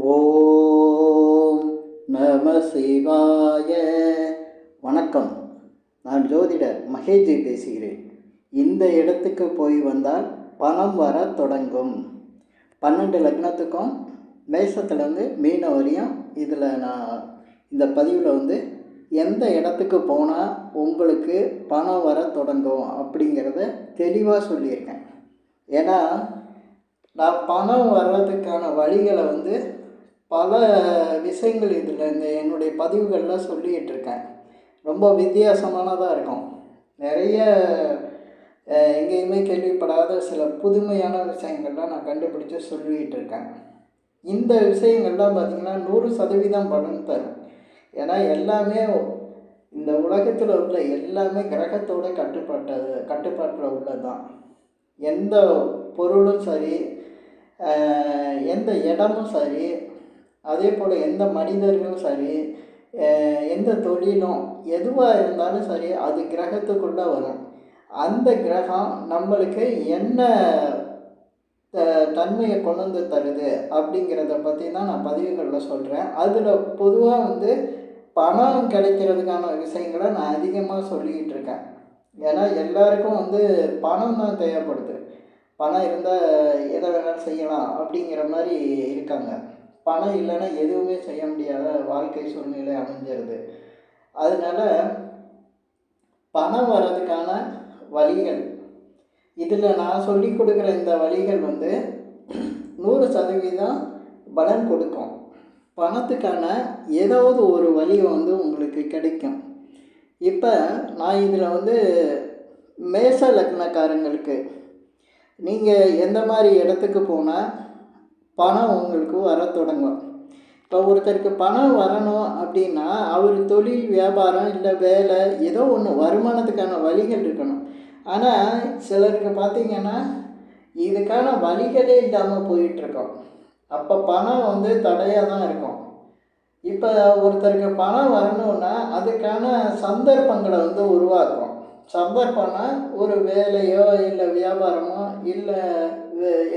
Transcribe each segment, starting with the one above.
ஓம் நம சிவாய. வணக்கம். நான் ஜோதிடர் மகேஜி பேசுகிறேன். இந்த இடத்துக்கு போய் வந்தால் பணம் வர தொடங்கும். 12 லக்னத்துக்கும் மேசத்துலேருந்து மீன வரையும் இதில் நான் இந்த பதிவில் எந்த இடத்துக்கு போனால் உங்களுக்கு பணம் வர தொடங்கும் அப்படிங்கிறத தெளிவாக சொல்லியிருக்கேன். ஏன்னா நான் பணம் வர்றதுக்கான வழிகளை பல விஷயங்கள் இதில் என்னுடைய பதிவுகளில் சொல்லிகிட்டு இருக்கேன். ரொம்ப வித்தியாசமானதாக இருக்கும். நிறைய எங்கேயுமே கேள்விப்படாத சில புதுமையான விஷயங்கள்லாம் நான் கண்டுபிடிச்சி சொல்லிகிட்டு இருக்கேன். இந்த விஷயங்கள்லாம் பார்த்திங்கன்னா 100% பலன் தரும். ஏன்னா எல்லாமே இந்த உலகத்தில் உள்ள எல்லாமே கிரகத்தோட கட்டுப்பாட்டில் உள்ளது தான். எந்த பொருளும் சரி, எந்த இடமும் சரி, அதே போல் எந்த மனிதர்களும் சரி, எந்த தொழிலும் எதுவாக இருந்தாலும் சரி, அது கிரகத்துக்குள்ளே வரும். அந்த கிரகம் நம்மளுக்கு என்ன தன்மையை கொண்டு வந்து தருது அப்படிங்கிறத பற்றி தான் நான் பதிவுகளில் சொல்கிறேன். அதில் பொதுவாக பணம் கிடைக்கிறதுக்கான விஷயங்களை நான் அதிகமாக சொல்லிக்கிட்டு இருக்கேன். ஏன்னா எல்லாருக்கும் பணம் தான் தேவைப்படுது. பணம் இருந்தால் எதை வேணாலும் செய்யலாம் அப்படிங்கிற மாதிரி இருக்காங்க. பணம் இல்லைன்னா எதுவுமே செய்ய முடியாத வாழ்க்கை சூழ்நிலை அமைஞ்சிருது. அதனால் பணம் வர்றதுக்கான வழிகள் இதில் நான் சொல்லி கொடுக்குற இந்த வழிகள் 100% பலன் கொடுக்கும். பணத்துக்கான ஏதாவது ஒரு வழி உங்களுக்கு கிடைக்கும். இப்போ நான் இதில் மேச லக்னக்காரங்களுக்கு நீங்கள் எந்த மாதிரி இடத்துக்கு போனால் பணம் உங்களுக்கு வர தொடங்கும். இப்போ ஒருத்தருக்கு பணம் வரணும் அப்படின்னா அவர் தொழில், வியாபாரம், இல்லை வேலை, ஏதோ ஒன்று வருமானத்துக்கான வழிகள் இருக்கணும். ஆனால் சிலருக்கு பார்த்திங்கன்னா இதுக்கான வழிகளே இல்லாமல் போயிட்டுருக்கோம். அப்போ பணம் தடையாக தான் இருக்கும். இப்போ ஒருத்தருக்கு பணம் வரணுன்னா அதுக்கான சந்தர்ப்பங்களை உருவாக்கும். சந்தர்ப்பம்னா ஒரு வேலையோ இல்லை வியாபாரமோ இல்லை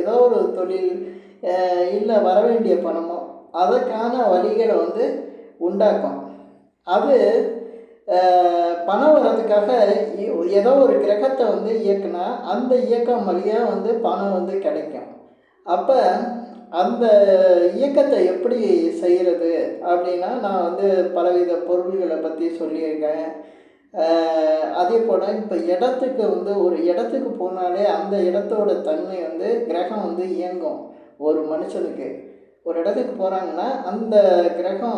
ஏதோ ஒரு தொழில் இல்லை வர வேண்டிய பணமோ அதற்கான வழிகளை உண்டாக்கும். அது பணம் வர்றதுக்காக ஏதோ ஒரு கிரகத்தை இயக்குனா அந்த இயக்கம் வழியாக பணம் கிடைக்கும். அப்போ அந்த இயக்கத்தை எப்படி செய்கிறது அப்படின்னா நான் பலவித பொருள்களை பற்றி சொல்லியிருக்கேன். அதே போல் இப்போ இடத்துக்கு ஒரு இடத்துக்கு போனாலே அந்த இடத்தோட தன்மை கிரகம் இயங்கும். ஒரு மனுஷனுக்கு ஒரு இடத்துக்கு போகிறாங்கன்னா அந்த கிரகம்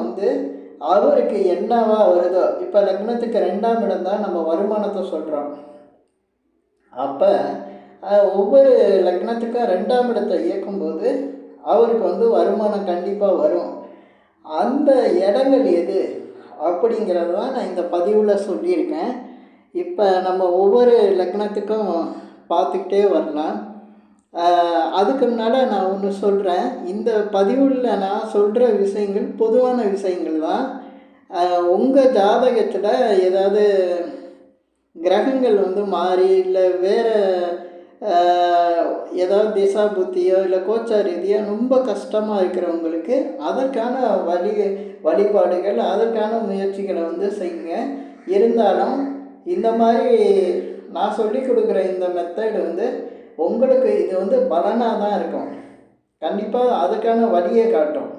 அவருக்கு என்னவா வருதோ, இப்போ லக்னத்துக்கு 2ஆம் இடம் தான் நம்ம வருமானத்தை சொல்கிறோம். அப்போ ஒவ்வொரு லக்னத்துக்கும் 2ஆம் இடத்தை இயக்கும்போது அவருக்கு வருமானம் கண்டிப்பாக வரும். அந்த இடங்கள் எது அப்படிங்கிறது தான் நான் இந்த பதிவில் சொல்லியிருக்கேன். இப்போ நம்ம ஒவ்வொரு லக்னத்துக்கும் பார்த்துக்கிட்டே வரலாம். அதுக்கு முன்னால் நான் ஒன்று சொல்கிறேன். இந்த பதிவில் நான் சொல்கிற விஷயங்கள் பொதுவான விஷயங்கள் தான். உங்கள் ஜாதகத்தில் ஏதாவது கிரகங்கள் மாறி இல்லை வேறு ஏதாவது திசா புத்தியோ இல்லை கோச்சா ரீதியாக ரொம்ப கஷ்டமாக இருக்கிறவங்களுக்கு அதற்கான வழிபாடுகள், அதற்கான முயற்சிகளை செய்யுங்க. இருந்தாலும் இந்த மாதிரி நான் சொல்லி கொடுக்குற இந்த மெத்தடு உங்களுக்கு இது பலனாக தான் இருக்கும். கண்டிப்பாக அதுக்கான வழியை காட்டும்.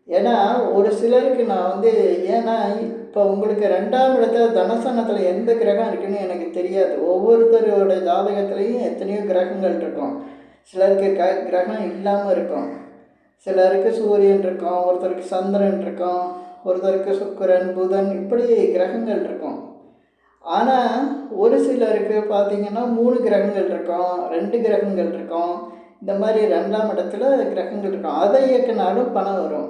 ஏன்னா ஒரு சிலருக்கு நான் ஏன்னா இப்போ உங்களுக்கு 2ஆம் இடத்துல தனசனத்தில் எந்த கிரகம் இருக்குன்னு எனக்கு தெரியாது. ஒவ்வொருத்தரோட ஜாதகத்துலேயும் எத்தனையோ கிரகங்கள் இருக்கும். சிலருக்கு கிரகம் இல்லாமல் இருக்கும். சிலருக்கு சூரியன் இருக்கும், ஒருத்தருக்கு சந்திரன் இருக்கும், ஒருத்தருக்கு சுக்கிரன், புதன், இப்படி கிரகங்கள் இருக்கும். ஆனால் ஒரு சிலருக்கு பார்த்திங்கன்னா 3 கிரகங்கள் இருக்கும், 2 கிரகங்கள் இருக்கும். இந்த மாதிரி 2ஆம் இடத்துல கிரகங்கள் இருக்கும். அதை இயக்கினாலும் பணம் வரும்.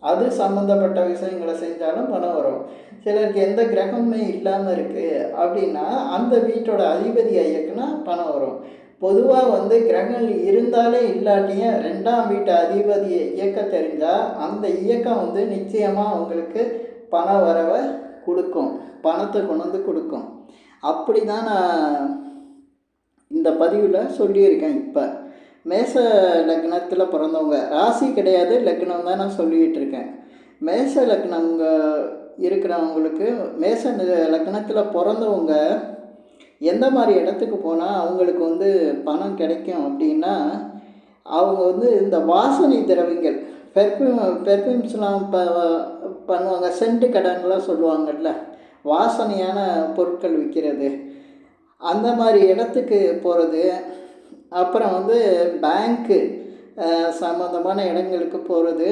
அது சம்மந்தப்பட்ட விஷயங்களை செஞ்சாலும் பணம் வரும். சிலருக்கு எந்த கிரகமே இல்லாமல் இருக்குது அப்படின்னா அந்த வீட்டோட அதிபதியை இயக்குனா பணம் வரும். பொதுவாக கிரகங்கள் இருந்தாலே இல்லாட்டியும் 2ஆம் வீட்டு அதிபதியை இயக்க தெரிஞ்சால் அந்த இயக்கம் நிச்சயமாக அவங்களுக்கு பண வரவை கொடுக்கும், பணத்தை கொண்டு கொடுக்கும். அப்படி தான் நான் இந்த பதிவில் சொல்லியிருக்கேன். இப்போ மேச லக்னத்தில் பிறந்தவங்க, ராசி கிடையாது, லக்னம் தான் நான் சொல்லிக்கிட்டு இருக்கேன். மேச லக்னங்க இருக்கிறவங்களுக்கு, மேச லக்னத்தில் பிறந்தவங்க எந்த மாதிரி இடத்துக்கு போனால் அவங்களுக்கு வந்து பணம் கிடைக்கும் அப்படின்னா, அவங்க வந்து இந்த வாசனை திரவியங்கள், பெர்ஃப்யூம்ஸ்லாம் பண்ணுவாங்க, சென்ட்டு கடைன்லாம் சொல்லுவாங்கள்ல, வாசனையான பொருட்கள் விற்கிறது, அந்த மாதிரி இடத்துக்கு போகிறது. அப்புறம் வந்து பேங்க்கு சம்மந்தமான இடங்களுக்கு போகிறது.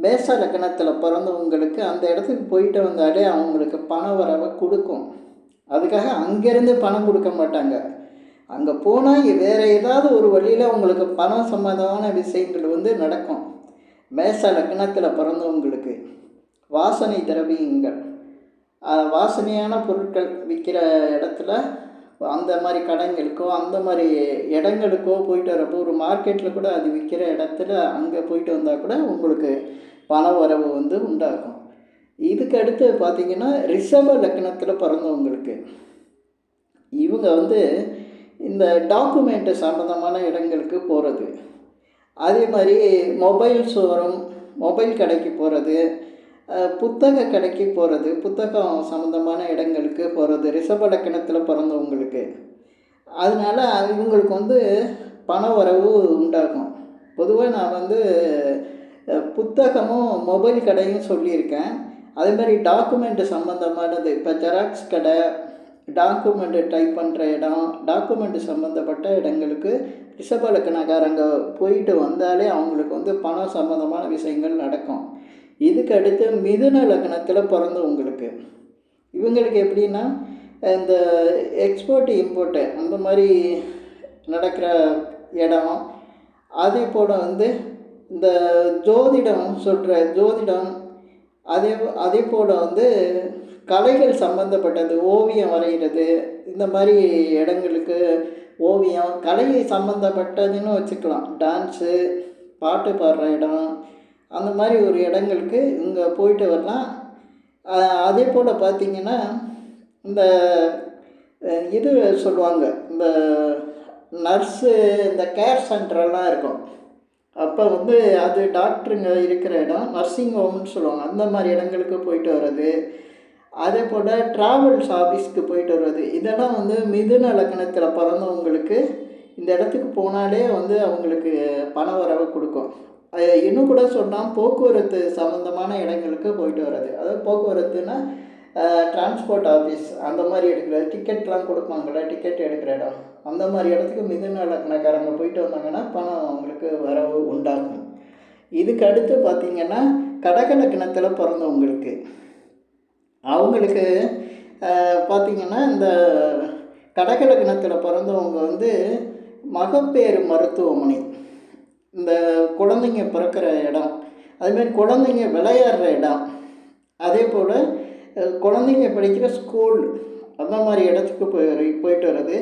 மேச லக்னத்தில் பிறந்தவங்களுக்கு அந்த இடத்துக்கு போயிட்டு வந்தாலே அவங்களுக்கு பண வரவை கொடுக்கும். அதுக்காக அங்கேருந்து பணம் கொடுக்க மாட்டாங்க. அங்கே போனால் வேறு ஏதாவது ஒரு வழியில் உங்களுக்கு பணம் சம்மந்தமான விஷயங்கள் வந்து நடக்கும். மேச லக்னத்தில் பிறந்தவங்களுக்கு வாசனை திரவியங்கள், வாசனையான பொருட்கள் விற்கிற இடத்துல, அந்த மாதிரி கடைங்களுக்கோ அந்த மாதிரி இடங்களுக்கோ போயிட்டு வரப்போ, ஒரு மார்க்கெட்டில் கூட அது விற்கிற இடத்துல அங்கே போயிட்டு வந்தால் கூட உங்களுக்கு பண வரவு வந்து உண்டாகும். இதுக்கு அடுத்து பார்த்திங்கன்னா ரிஷப லக்னத்தில் பிறந்தவங்களுக்கு, இவங்க வந்து இந்த டாக்குமெண்ட்டு சம்மந்தமான இடங்களுக்கு போகிறது, அதே மாதிரி மொபைல் ஷோரூம், மொபைல் கடைக்கு போகிறது, புத்தக கடைக்கு போகிறது, புத்தகம் சம்மந்தமான இடங்களுக்கு போகிறது ரிஷப லக்னத்தில் பிறந்தவங்களுக்கு. அதனால் இவங்களுக்கு வந்து பண வரவு உண்டாகும். பொதுவாக நான் வந்து புத்தகமும் மொபைல் கடையும் சொல்லியிருக்கேன். அதே மாதிரி டாக்குமெண்ட்டு சம்மந்தமானது, இப்போ ஜெராக்ஸ் கடை, டாக்குமெண்ட்டு டைப் பண்ணுற இடம், டாக்குமெண்ட்டு சம்மந்தப்பட்ட இடங்களுக்கு ரிஷப லக்னக்காரங்க போயிட்டு வந்தாலே அவங்களுக்கு வந்து பணம் சம்மந்தமான விஷயங்கள் நடக்கும். இதுக்கு அடுத்து மிதுன லக்னத்தில் பிறந்தவங்களுக்கு, இவங்களுக்கு எப்படின்னா இந்த எக்ஸ்போர்ட்டு இம்போர்ட்டு அந்த மாதிரி நடக்கிற இடம், அதே போல் வந்து இந்த ஜோதிடம், அதே போல் வந்து கலைகள் சம்மந்தப்பட்டது, ஓவியம் வரைகிறது, இந்த மாதிரி இடங்களுக்கு, ஓவியம் கலை சம்மந்தப்பட்டதுன்னு வச்சுக்கலாம், டான்ஸு, பாட்டு பாடுற இடம், அந்த மாதிரி ஒரு இடங்களுக்கு இங்கே போயிட்டு வரலாம். அதே போல் பார்த்திங்கன்னா இந்த இது சொல்லுவாங்க, இந்த நர்ஸு, இந்த கேர் சென்டரெல்லாம் இருக்கும், அப்போ வந்து அது டாக்டருங்க இருக்கிற இடம், நர்சிங் ஹோம்னு சொல்லுவாங்க, அந்த மாதிரி இடங்களுக்கு போயிட்டு வர்றது. அதே போல் ட்ராவல்ஸ் ஆஃபீஸ்க்கு போயிட்டு வர்றது, இதெல்லாம் வந்து மிதுன லக்னத்தில் பிறந்தவங்களுக்கு இந்த இடத்துக்கு போனாலே வந்து அவங்களுக்கு பண வரவை கொடுக்கும். இன்னும் கூட சொன்னால் போக்குவரத்து சம்மந்தமான இடங்களுக்கு போயிட்டு வர்றது, அதாவது போக்குவரத்துனா டிரான்ஸ்போர்ட் ஆஃபீஸ், அந்த மாதிரி எடுக்கிற டிக்கெட்லாம் கொடுப்பாங்கள்ல, டிக்கெட் எடுக்கிற இடம், அந்த மாதிரி இடத்துக்கு மிதுன லக்னக்காரங்க போயிட்டு வந்தாங்கன்னா பணம் அவங்களுக்கு வரவு உண்டாகும். இதுக்கு அடுத்து பார்த்திங்கன்னா கடக லக்னத்தில் பிறந்தவங்களுக்கு, அவங்களுக்கு பார்த்திங்கன்னா இந்த கடக லக்னத்தில் பிறந்தவங்க வந்து மகப்பேறு மருத்துவமனை, இந்த குழந்தைங்க பிறக்கிற இடம், அதுமாதிரி குழந்தைங்க விளையாடுற இடம், அதே போல் குழந்தைங்க படிக்கிற ஸ்கூல், அந்த மாதிரி இடத்துக்கு போயிட்டு வர்றது,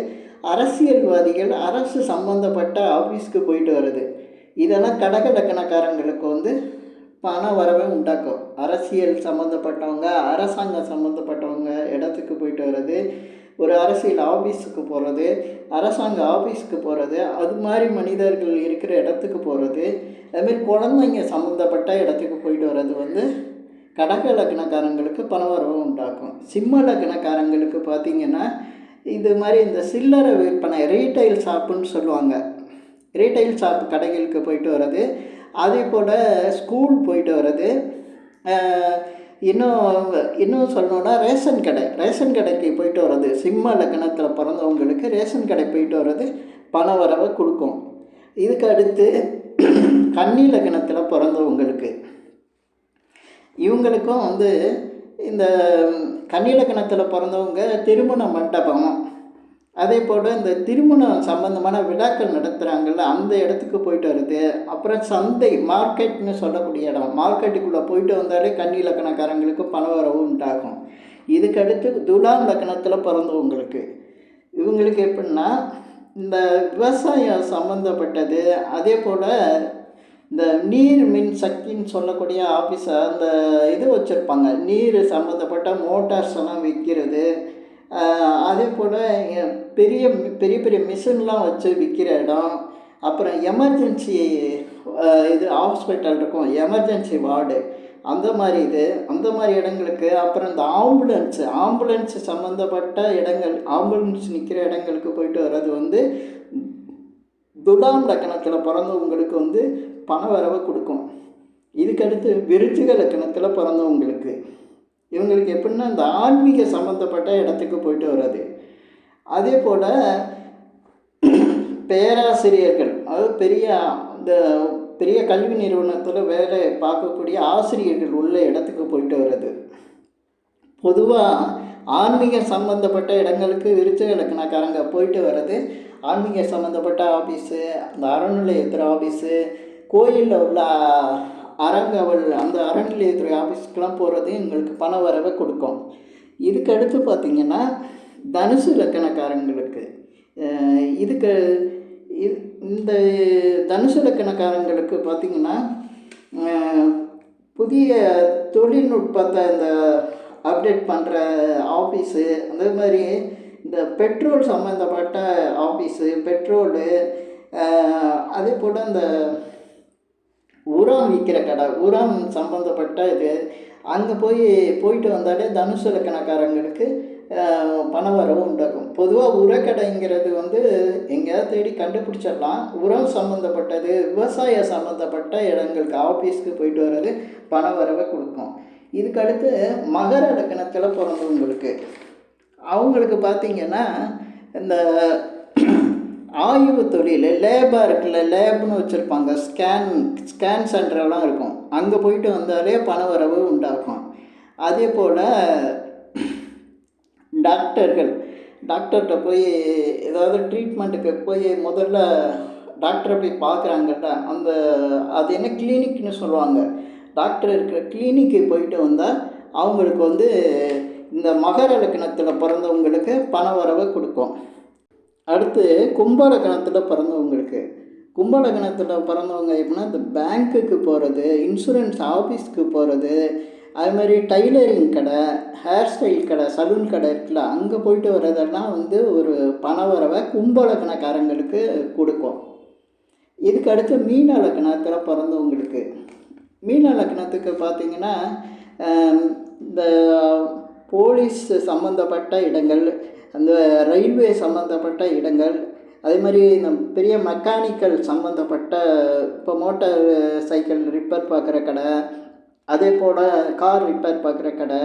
அரசியல்வாதிகள், அரசு சம்மந்தப்பட்ட ஆஃபீஸ்க்கு போயிட்டு வர்றது, இதெல்லாம் கடக லக்னக்காரங்களுக்கு வந்து பண வரவை உண்டாக்கும். அரசியல் சம்மந்தப்பட்டவங்க, அரசாங்கம் சம்மந்தப்பட்டவங்க இடத்துக்கு போயிட்டு வர்றது, ஒரு அரசியல் ஆஃபீஸுக்கு போகிறது, அரசாங்க ஆஃபீஸுக்கு போகிறது, அது மாதிரி மனிதர்கள் இருக்கிற இடத்துக்கு போகிறது, அதுமாரி குழந்தைங்க சம்மந்தப்பட்ட இடத்துக்கு போயிட்டு வர்றது வந்து கடக லக்னக்காரங்களுக்கு பண வரவு உண்டாக்கும். சிம்ம லக்னக்காரங்களுக்கு பார்த்திங்கன்னா இது மாதிரி இந்த சில்லறை விற்பனை, ரீட்டைல் ஷாப்புன்னு சொல்லுவாங்க, ரீட்டைல் ஷாப் கடைகளுக்கு போயிட்டு வர்றது, அதே போல் ஸ்கூல் போயிட்டு வர்றது, இன்னும் சொல்லணுன்னா ரேஷன் கடைக்கு போயிட்டு வர்றது, சிம்ம லக்னத்தில் பிறந்தவங்களுக்கு ரேஷன் கடை போயிட்டு வர்றது பண வரவை கொடுக்கும். இதுக்கு அடுத்து கன்னி லக்னத்தில் பிறந்தவங்களுக்கு, இவங்களுக்கும் வந்து இந்த கன்னி லக்னத்தில் பிறந்தவங்க திருமண மண்டபம், அதே போல் இந்த திருமணம் சம்பந்தமான விழாக்கள் நடத்துகிறாங்கள்ல, அந்த இடத்துக்கு போயிட்டு வருது. அப்புறம் சந்தை, மார்க்கெட்னு சொல்லக்கூடிய இடம், மார்க்கெட்டுக்குள்ளே போயிட்டு வந்தாலே கன்னி லக்னக்காரங்களுக்கு பண வரவு உண்டாகும். இதுக்கடுத்து துலாம் லக்னத்தில் பிறந்தவங்களுக்கு, இவங்களுக்கு எப்படின்னா இந்த விவசாயம் சம்மந்தப்பட்டது, அதே போல் இந்த நீர் மின் சக்தின்னு சொல்லக்கூடிய ஆஃபீஸை, அந்த இது வச்சுருப்பாங்க, நீர் சம்மந்தப்பட்ட மோட்டார்ஸ் எல்லாம் விற்கிறது, அதே போல் பெரிய பெரிய பெரிய மிஷின்லாம் வச்சு விற்கிற இடம், அப்புறம் எமர்ஜென்சி இது ஹாஸ்பிட்டல் இருக்கும், எமர்ஜென்சி வார்டு, அந்த மாதிரி இடங்களுக்கு, அப்புறம் இந்த ஆம்புலன்ஸு சம்மந்தப்பட்ட இடங்கள், ஆம்புலன்ஸ் நிற்கிற இடங்களுக்கு போயிட்டு வர்றது வந்து துலாம் லக்கணத்தில் பிறந்தவங்களுக்கு வந்து பண வரவை கொடுக்கும். இதுக்கடுத்து விருச்சிக லக்கணத்தில் பிறந்தவங்களுக்கு இவங்களுக்கு எப்படின்னா இந்த ஆன்மீக சம்மந்தப்பட்ட இடத்துக்கு போயிட்டு வர்றது. அதே போல் பேராசிரியர்கள், அதாவது பெரிய கல்வி நிறுவனத்தில் வேலை பார்க்கக்கூடிய ஆசிரியர்கள் உள்ள இடத்துக்கு போயிட்டு வர்றது. பொதுவாக ஆன்மீக சம்மந்தப்பட்ட இடங்களுக்கு விருச்சிக லக்கணக்காரங்க போயிட்டு வர்றது, ஆன்மீக சம்மந்தப்பட்ட ஆஃபீஸு, அந்த அறநிலையத்துறை ஆஃபீஸு, கோயிலில் உள்ள அறங்காவல், அந்த அறநிலையத்துறை ஆஃபீஸுக்கெலாம் போகிறது எங்களுக்கு பண வரவை கொடுக்கும். இதுக்கு அடுத்து பார்த்திங்கன்னா தனுசு லக்கணக்காரங்களுக்கு இந்த தனுசு லக்கணக்காரங்களுக்கு பார்த்திங்கன்னா புதிய தொழில்நுட்பத்தை இந்த அப்டேட் பண்ணுற ஆஃபீஸு, அதே மாதிரி இந்த பெட்ரோல் சம்மந்தப்பட்ட ஆஃபீஸு, பெட்ரோலு, அதே போல் இந்த உரம் விற்கிற கடை, உரம் சம்மந்தப்பட்ட இது, அங்கே போயிட்டு வந்தாலே தனுசு லக்கணக்காரங்களுக்கு பண வரவு உண்டாகும். பொதுவாக உரக்கடைங்கிறது வந்து எங்கேயாவது தேடி கண்டுபிடிச்சிடலாம். உரம் சம்மந்தப்பட்டது, விவசாய சம்மந்தப்பட்ட இடங்களுக்கு ஆஃபீஸ்க்கு போயிட்டு வர்றது பண வரவை கொடுக்கும். இதுக்கு அடுத்து மகர லக்கணத்தில் பிறந்தவங்களுக்கு அவங்களுக்கு பார்த்திங்கன்னா இந்த ஆய்வு தொழில், லேபாக இருக்குல்ல, லேப்னு வச்சுருப்பாங்க, ஸ்கேன் சென்டரெல்லாம் இருக்கும், அங்கே போயிட்டு வந்தாலே பண வரவு உண்டாகும். அதே போல் டாக்டர்கிட்ட போய் ஏதாவது ட்ரீட்மெண்ட்டுக்கு போய் முதல்ல டாக்டரை போய் பார்க்குறாங்கல்ல, அது என்ன கிளினிக்னு சொல்லுவாங்க, டாக்டர் இருக்கிற கிளினிக்கு போயிட்டு வந்தால் அவங்களுக்கு வந்து இந்த மகர லக்கணத்தில் பிறந்தவங்களுக்கு பண வரவை கொடுக்கும். அடுத்து கும்ப லக்கணத்தில் பிறந்தவங்க எப்படின்னா இந்த பேங்க்குக்கு போகிறது, இன்சூரன்ஸ் ஆஃபீஸ்க்கு போகிறது, அது மாதிரி டைலரிங் கடை, ஹேர் ஸ்டைல் கடை, சலூன் கடை இருக்குல்ல, அங்கே போயிட்டு வர்றதெல்லாம் வந்து ஒரு பண வரவை கும்ப லக்கணக்காரங்களுக்கு கொடுக்கும். இதுக்கு அடுத்து மீன லக்கணத்தில் பிறந்தவங்களுக்கு, மீன லக்கணத்துக்கு பார்த்திங்கன்னா இந்த போலீஸ் சம்மந்தப்பட்ட இடங்கள், அந்த ரயில்வே சம்மந்தப்பட்ட இடங்கள், அதே மாதிரி இந்த பெரிய மெக்கானிக்கல் சம்மந்தப்பட்ட, இப்போ மோட்டார் சைக்கிள் ரிப்பேர் பார்க்குற கடை, அதே போல் கார் ரிப்பேர் பார்க்குற கடை,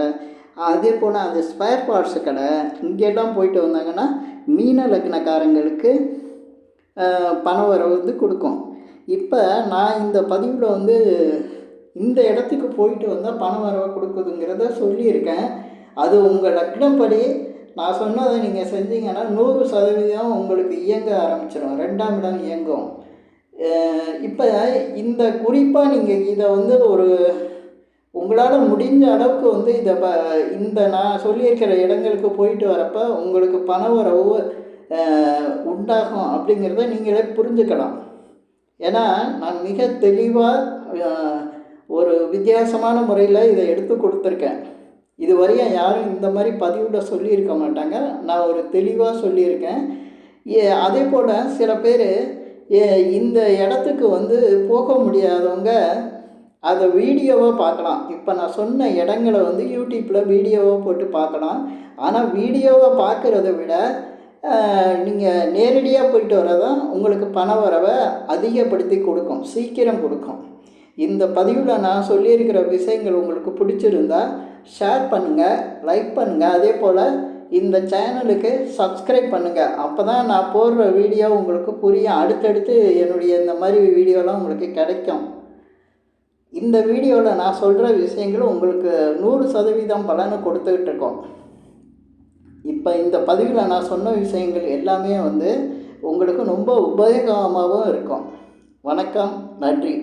அதே போல் அந்த ஸ்பேர் பார்ட்ஸு கடை, இங்கெல்லாம் போயிட்டு வந்தாங்கன்னா மீன லக்னக்காரங்களுக்கு பண வரவு வந்து கொடுக்கும். இப்போ நான் இந்த பதிவில் வந்து இந்த இடத்துக்கு போயிட்டு வந்தால் பண வரவை கொடுக்குதுங்கிறத சொல்லியிருக்கேன். அது உங்கள் லக்னப்படி நான் சொன்னதை நீங்கள் செஞ்சீங்கன்னா 100% உங்களுக்கு இயங்க ஆரம்பிச்சிடும், 2ஆம் இடம் இயங்கும். இப்போ இந்த குறிப்பாக நீங்கள் இதை வந்து உங்களால் முடிஞ்ச அளவுக்கு வந்து இந்த நான் சொல்லியிருக்கிற இடங்களுக்கு போயிட்டு வரப்போ உங்களுக்கு பண வரவு உண்டாகும் அப்படிங்கிறத நீங்களே புரிஞ்சுக்கலாம். ஏன்னா நான் மிக தெளிவாக ஒரு வித்தியாசமான முறையில் இதை எடுத்து கொடுத்துருக்கேன். இது வரையும் யாரும் இந்த மாதிரி பதிவில் சொல்லியிருக்க மாட்டாங்க, நான் ஒரு தெளிவாக சொல்லியிருக்கேன். அதே போல் சில பேர் இந்த இடத்துக்கு வந்து போக முடியாதவங்க அதை வீடியோவாக பார்க்கலாம். இப்போ நான் சொன்ன இடங்களை வந்து யூடியூப்பில் வீடியோவாக போட்டு பார்க்கலாம். ஆனால் வீடியோவை பார்க்குறத விட நீங்கள் நேரடியாக போயிட்டு வரதான் உங்களுக்கு பண வரவை அதிகப்படுத்தி கொடுக்கும், சீக்கிரம் கொடுக்கும். இந்த பதிவில் நான் சொல்லியிருக்கிற விஷயங்கள் உங்களுக்கு பிடிச்சிருந்தா ஷேர் பண்ணுங்கள், லைக் பண்ணுங்கள். அதே போல் இந்த சேனலுக்கு சப்ஸ்கிரைப் பண்ணுங்கள். அப்போ தான் நான் போடுற வீடியோ உங்களுக்கு புரியும். அடுத்தடுத்து என்னுடைய இந்த மாதிரி வீடியோலாம் உங்களுக்கு கிடைக்கும். இந்த வீடியோவில் நான் சொல்கிற விஷயங்கள் உங்களுக்கு 100% பலனை கொடுத்துக்கிட்டு இருக்கோம். இப்போ இந்த பதிவில் நான் சொன்ன விஷயங்கள் எல்லாமே வந்து உங்களுக்கு ரொம்ப உபயோகமாகவும் இருக்கும். வணக்கம், நன்றி.